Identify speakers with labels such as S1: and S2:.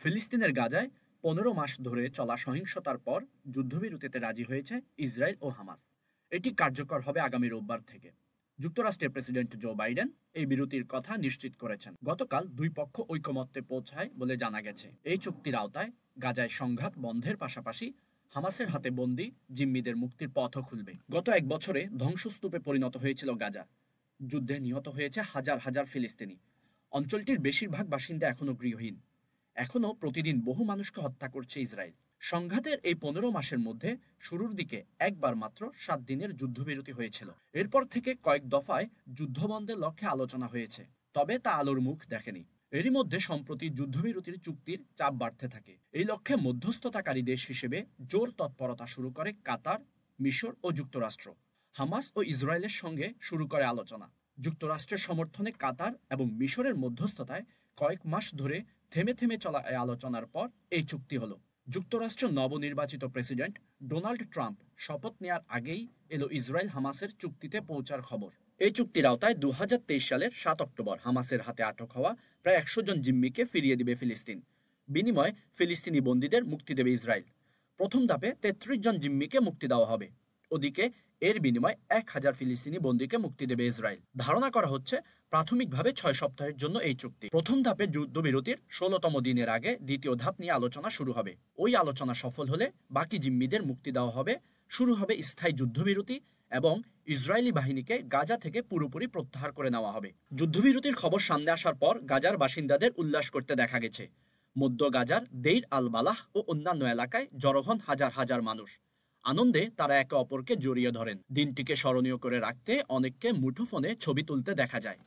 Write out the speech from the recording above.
S1: ফিলিস্তিনের গাজায় ১৫ মাস ধরে চলা সহিংসতার পর যুদ্ধবিরতিতে রাজি হয়েছে ইসরায়েল ও হামাস। এটি কার্যকর হবে আগামী রোববার থেকে। যুক্তরাষ্ট্রের প্রেসিডেন্ট জো বাইডেন এই বিরতির কথা নিশ্চিত করেছেন। গতকাল দুই পক্ষ ঐকমত্যে পৌঁছায় বলে জানা গেছে। এই চুক্তির আওতায় গাজায় সংঘাত বন্ধের পাশাপাশি হামাসের হাতে বন্দী জিম্মিদের মুক্তির পথও খুলবে। গত এক বছরে ধ্বংসস্তূপে পরিণত হয়েছিল গাজা। যুদ্ধে নিহত হয়েছে হাজার হাজার ফিলিস্তিনি। অঞ্চলটির বেশিরভাগ বাসিন্দা এখনও গৃহহীন। এখনও প্রতিদিন বহু মানুষকে হত্যা করছে ইসরায়েল। সংঘাতের এই ১৫ মাসের মধ্যে শুরুর দিকে একবার মাত্র ৭ দিনের যুদ্ধবিরতি হয়েছিল। এরপর থেকে কয়েক দফায় যুদ্ধবন্ধের লক্ষ্যে আলোচনা হয়েছে, তবে তা আলোর মুখ দেখেনি। এরই মধ্যে সম্প্রতি যুদ্ধবিরতির চুক্তির চাপ বাড়তে থাকে। এই লক্ষ্যে মধ্যস্থতাকারী দেশ হিসেবে জোর তৎপরতা শুরু করে কাতার, মিশর ও যুক্তরাষ্ট্র। হামাস ও ইসরায়েলের সঙ্গে শুরু করে আলোচনা। যুক্তরাষ্ট্রের সমর্থনে কাতার এবং মিশরের মধ্যস্থতায় কয়েক মাস ধরে থেমে থেমে চলা এই আলোচনার পর এই চুক্তি হলো। যুক্তরাষ্ট্রের নবনির্বাচিত প্রেসিডেন্ট ডোনাল্ড ট্রাম্প শপথ নেয়ার আগেই এলো ইসরায়েল হামাসের চুক্তিতে পৌঁছার খবর। এই চুক্তির আওতায় ২০২৩ সালের ৭ অক্টোবর হামাসের হাতে আটক হওয়া প্রায় ১০০ জন জিম্মিকে ফিরিয়ে দিবে ফিলিস্তিন। বিনিময়ে ফিলিস্তিনি বন্দীদের মুক্তি দেবে ইসরায়েল। প্রথম ধাপে ৩৩ জন জিম্মিকে মুক্তি দেওয়া হবে। ওদিকে এর বিনিময়ে ১,০০০ ফিলিস্তিনি বন্দীকে মুক্তি দেবে ইসরায়েল। ধারণা করা হচ্ছে প্রাথমিকভাবে ৬ সপ্তাহের জন্য এই চুক্তি। প্রথম ধাপে যুদ্ধবিরতির ১৬তম দিনের আগে দ্বিতীয় ধাপ নিয়ে আলোচনা শুরু হবে। ওই আলোচনা সফল হলে বাকি জিম্মিদের মুক্তি দেওয়া হবে, শুরু হবে স্থায়ী যুদ্ধবিরতি এবং ইসরায়েলি বাহিনীকে গাজা থেকে পুরোপুরি প্রত্যাহার করে নেওয়া হবে। যুদ্ধবিরতির খবর সামনে আসার পর গাজার বাসিন্দাদের উল্লাস করতে দেখা গেছে। মধ্য গাজার দেইর আল বালাহ ও অন্যান্য এলাকায় জড়ো হন হাজার হাজার মানুষ। আনন্দে তারা একে অপরকে জড়িয়ে ধরেন। দিনটিকে স্মরণীয় করে রাখতে অনেককে মুঠোফোনে ছবি তুলতে দেখা যায়।